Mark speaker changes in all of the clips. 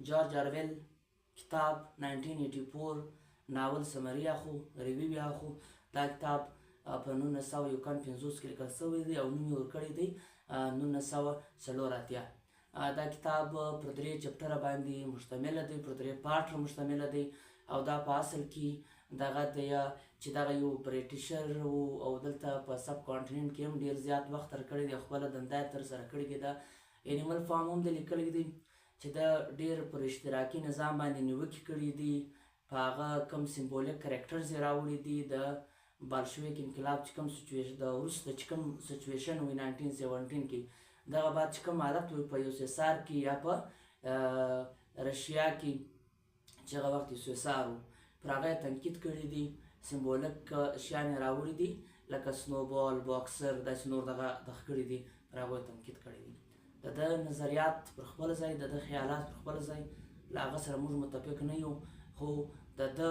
Speaker 1: جورج آرویل کتاب 1984 ناول سمري اخو ریویو یې اخو. دا کتاب په 1951 کې لیکل شوی دی او نوم یې ورکړی دی 1984. دا کتاب پر 3 چپټره باندې مشتمله دی، پر 3 پارټه مشتمله دی او دا په اصل کې دغه دی چې دغه یو بریټیشر و او دلته په سب کانټیننټ کې هم ډېر زیات وخت تېر کړی دی، خپله دنده یې ترسره کړې دي. دا انیمل فارم هم د لیکلی دی چې دا ډېر پر اشتراکي نظام باندې نیوکې کړي دي، په هغه کم سمبولیک کرکټرز یې راوړي دي. د بالشویک انقلاب چې کوم د وروسته چې کوم سچویشن وي 1917 کې، دغه بعد چې کوم حالت وي په USSR کې یا په رشیا کې چې هغه وخت USSR و، پر هغه یې تنقید کړی دي، سمبولیک شیان یې راوړي دي لکه سنوبال، باکسر، داسې نور دغه کړي دي، پر هغو یې تنقید کړی دي. د ده نظریات پر خپل ځای، د ده خیالات پر خپل ځای، له هغه سره موږ متفق نه یو، خو د ده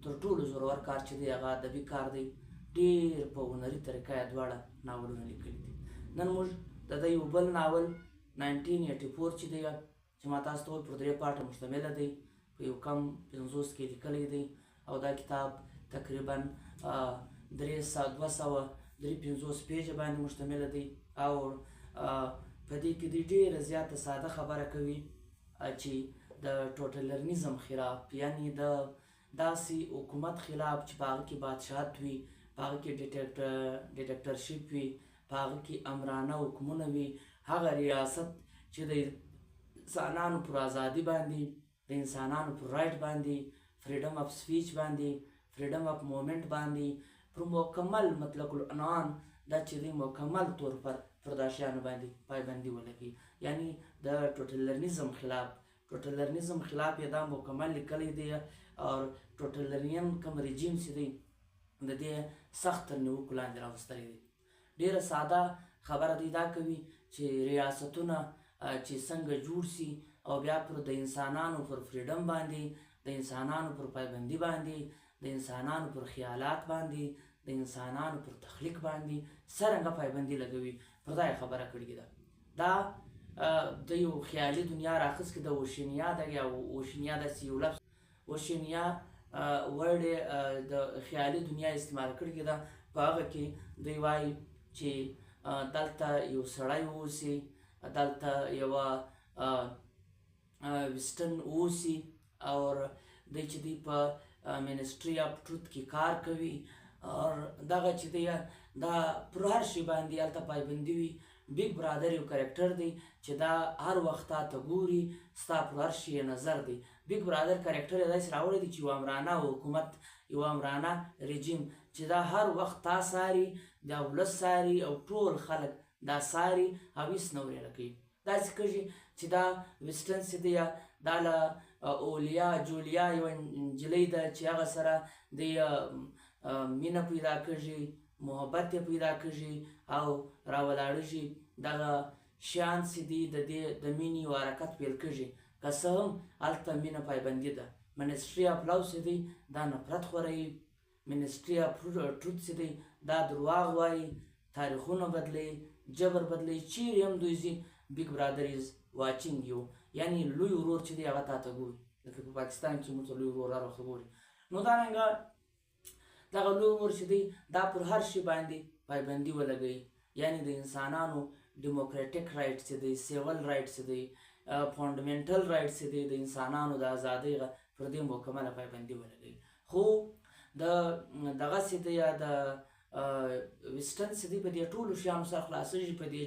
Speaker 1: تر ټولو زورور کار چې دی هغه ادبي کار دی. ډېر په هنري طریقه یې دواړه ناولونه لیکلي دي. نن موږ د ده یو بل ناول 1984 چې دی چې ما تاسو ته وویل پر 3 پارټه مشتمله دی، په یو کم 50 کې لیکلی دی او دا کتاب تقریبا 250 پیجه باندې مشتمله دی او په دې کې دی ډېره زیاته ساده خبره کوي چې د ټوټلرنیزم خلاف، یعنی د داسې حکومت خلاف چې په هغه کې بادشاهت وي، په هغه کې ډیټکټرشپ وي، په هغه کې امرانه حکمونه وي، هغه ریاست چې د انسانانو پر ازادي باندې، د انسانانو پر رایټ باندې، فریډم اف سپیچ باندې، فریډم اف مومنټ باندې پر مکمل مطلق العنان دا چې دی مکمل طور پر دا شیانو باندې پایبندي ولګي، یعنی د ټوټلرنیزم خلاف خلاف یې دا مکمل لیکلی دی او ټوټلرین کوم رژیم چې دی د دې سخت تر نیوکو لاندې راوستلی دی. ډېره ساده خبره دی دا کوي چې ریاستونه چې څنګه جوړ سي او بیا پر د انسانانو پر فریډم باندې، د انسانانو پر پایبندي باندې، د انسانانو پر خیالات باندې، د انسانانو پر تخلیق باندې څرنګه پایبندي لګوي، پر دا یې خبره کړې ده. دا د یو خیالي دنیا راخیستې د اوشینیا ده، یا اوشینیا داسې یو لفظ، اوشینیا ورډ د خیالي دنیا استعمال کړې ده. په هغه کې دوی وایي چې دلته یو سړی اوسي، دلته یوه ویسټن اوسي او دوی چې دوی په منسټري اف ټروت کې کار کوي او دغه چې دی دا پر هر شي باندې هلته پایبندي وي. بیګ برادر یو کرکټر دی چې دا هر وخت تا ته ګوري، ستا پر هر شي نظر دی. بیګ برادر کرکټر یې داسې راوړی دی چې یو امرانه حکومت، یو امرانه رژیم چې دا هر وخت تا ساري، دا ولس ساري او ټول خلک دا ساري او هېڅ نه ورېړه کوي. داسې کېږي چې دا ویسټن چې دی دا له اولیا جولیا یوه نجلۍ ده چې هغه سره د مینه پیدا کېږي، محبت یې پیدا کېږي او راولاړېږي. دغه شیان چې دي د دې د مینې یو حرکت پیل کېږي، که څه هم هلته مینه پایبندي ده. منسټري اف لو چې دی دا نفرت خوروي، منسټري اف ټروت چې دی دا درواغ وایي، تاریخونه بدلوي، جبر بدلوي. چیرې هم دوی ځي بیګ برادر از واچینګ یو، یعنی لوی ورور چې دی هغه تا ته ګوري، لکه په پاکستان کې موږ ته لوی ورور هر وخت ګوري. نو دارنګه دغه لوی ورور چې دی دا پر هر شي باندې پایبندي ولګوي، یعنی د انسانانو ډیموکریټک رایټ چې دی، سیول رایټ چې دی، فانډامنټل رایټ چې دی، د انسانانو د ازادۍ پر دې مکمله پایبندي ولګوي. خو دغه چې دی یا د ویسټن چې دی په دې ټولو شیانو سر خلاصېږي، په دې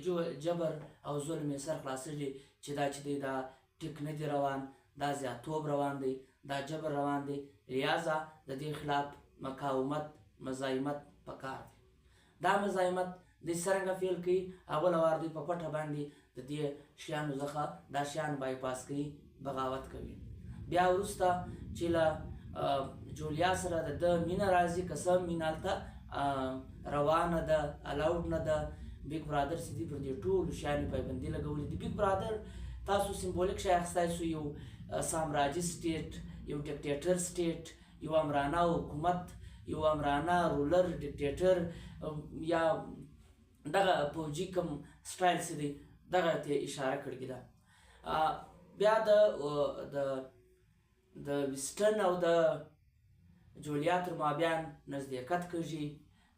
Speaker 1: جبر او ظلم یې سر خلاصېږي چې دا چې دی دا ټیک نه دی روان، دا زیاتوب روان دی، دا جبر روان دی. لہذا د دې خلاف مقاومت، مزاحمت پکار دی. دا مزاحمت دوی څرنګه فعل کوي؟ اوله وار دوی په پټه باندې د دې شیانو څخه دا شیان بایپاس کوي، بغاوت کوي. بیا وروسته چې له جولیا سره د ده مینه راځي، که څه هم مینه هلته روانه ده، الاوډ نه ده، بیګ برادر چې دي پر دې ټولو شیانو پایبندي لګولې دي. بیګ برادر تاسو سمبولیک شی اخیستی سو، یو سامراجي سټیټ، یو ډیکټیټر سټیټ، یو امرانه حکومت، یو امرانه رولر ډیکټیټر یا دغه پوجي کوم سټایل چې دی دغه ته اشاره کړې ده. بیا د ویسټن او د جولیا تر مابین نزدېکت کېږي،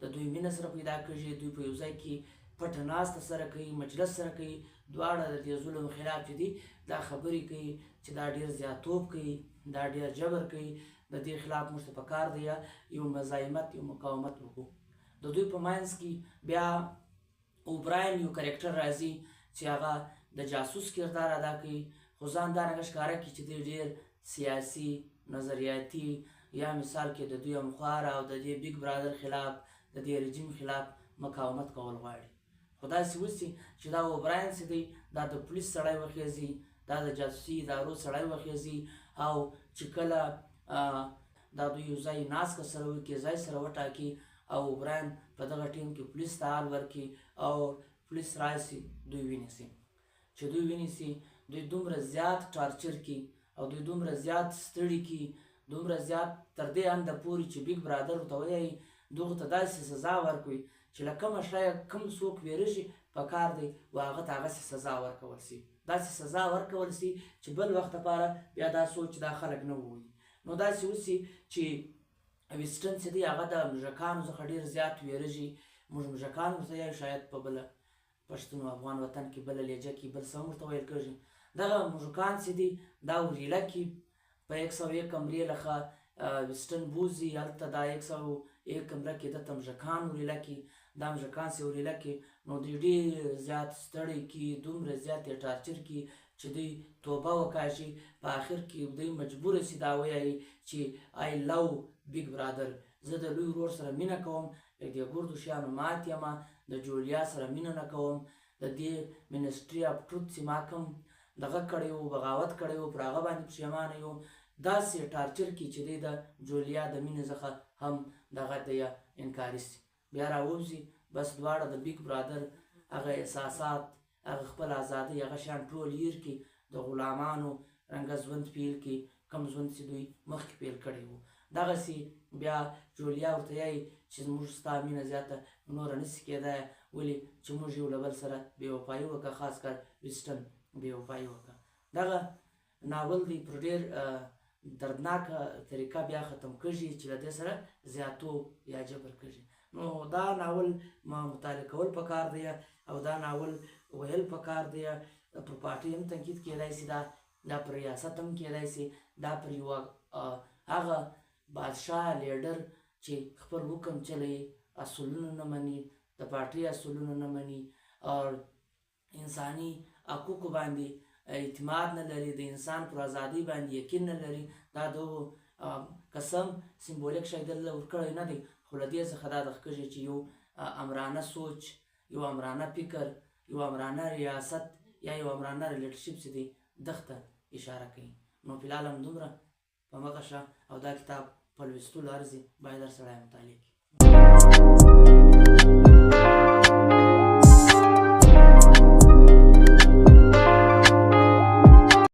Speaker 1: د دوی مینه سره پیدا کېږي، دوی په یو ځای کې پټه ناسته سره کوي، مجلس سره کوي، دواړه د دې ظلم خلاف چې دي دا خبرې کوي چې دا ډېر زیاتوب کوي، دا ډېر جبر کوي، د دې خلاف موږ ته پکار دی یو مزاحمت یو مقاومت وکړو. د دوی په منځ کې بیا اوبراین یو کرکټر راځي چې هغه د جاسوس کردار ادا کوي، خو ځان دارنګه ښکاره کړي چې دی ډېر سیاسي نظریاتي یا مثال کې د دوی همخوار او د دې بیګ برادر خلاف د دې رژیم خلاف مقاومت کول غواړي. خو داسې وسي چې دا اوبراین چې دی دا د پولیس سړی وخېځي، دا د جاسوسي ادارو سړی وخېځي، او چې کله دا دوی یو ځای ناسته سره وکړي، ځای سره وټاکي، او اوبراین په دغه ټیم کې پولیس ته حال ورکړي او پولیس راشي دوی ونیسي. چې دوی ونیسي دوی دومره زیات ټارچر کړي او دوی دومره زیات ستړي کړي، دومره زیات تر دې انده پورې چې بیګ برادر ورته وایي دغو ته داسې سزا ورکوي چې له کومه شیه کوم څوک ویرېږي پکار دی و هغه ته هغسې سزا ورکول سي، داسې سزا ورکول سي چې بل وخت لپاره بیا دا سوچ دا خلک نه ووایي. نو داسې وسي چې ویسټن چې دی هغه د موږکانو څخه ډېر زیات ویرېږي. موږ موږکان ورته یایو، شاید په بله پښتون افغان وطن کې بله لهجه کې بل څه هم ورته ویل کېږي. دغه موږکان چې دي دا وریله کې په 101 کمرې لخوا ویسټن بوځي، هلته دا 101 کمره کې دته موږکان وریله کې، دا موږکان چې وریله کې نو دوی ډېر زیات ستړی کړي، دومره زیات یې ټارچر کړي چې دوی توبه وکاږي. په آخر کې دوی مجبوره سي دا ووایي چې آی لو بیګ برادر، زه د لوی ورور سره مینه کوم، د دې ګردو شیانو مات یمه، د جولیا سره مینه نه کوم، د دې منسټري اف ټروت چې ما کوم دغه کړی و بغاوت کړی و پر هغه باندې پښیمانه یم. داسې ټارچر کړي چې دی د جولیا د مینې څخه هم دغه دی انکاري سي. بیا راووځي بس دواړه د بیګ برادر هغه احساسات، هغه خپل ازادۍ، هغه شیان ټول هیر کړي، د غلامانو رنګه ژوند پیل کړي، کوم ژوند چې دوی مخکې پیل کړی و. دغسې بیا جولیا ورته یایي چې موږ ستا مینه زیاته نوره نسي کېدای، ولې چې موږ یو له بل سره بې وفایي وکړه، خاص کر ویسټن بې وفایي وکړه. دغه ناول دی پر ډېر دردناکه طریقه بیا ختم کېږي چې له دې سره زیاتوب یا جبر کېږي. نو دا ناول مطالعه کول پکار دی او دا ناول ویل پکار دی. پر پارټۍ هم تنقید کېدای سي، دا پر ریاست هم کېدای سي، دا پر یو هغه بادشاه لیډر چې خپل حکم چلوي، اصولونه نه مني، د پارټۍ اصولونه نه مني او انساني حقوقو باندې اعتماد نه لري، د انسان پر ازادۍ باندې یقین نه لري. دا دغو قسم سمبولیک شی دلته ورکړی نه دی، خو له دې څخه دا ښکاري چې یو امرانه سوچ، یو امرانه فکر، یو امرانه ریاست یا یو امرانه ریلیډرشپ چې دی دغه ته اشاره کوي. نو فی الحال همدومره په مخه شه او دا کتاب په لوستلو ارزي، باید هر سړی مطالعه کړي.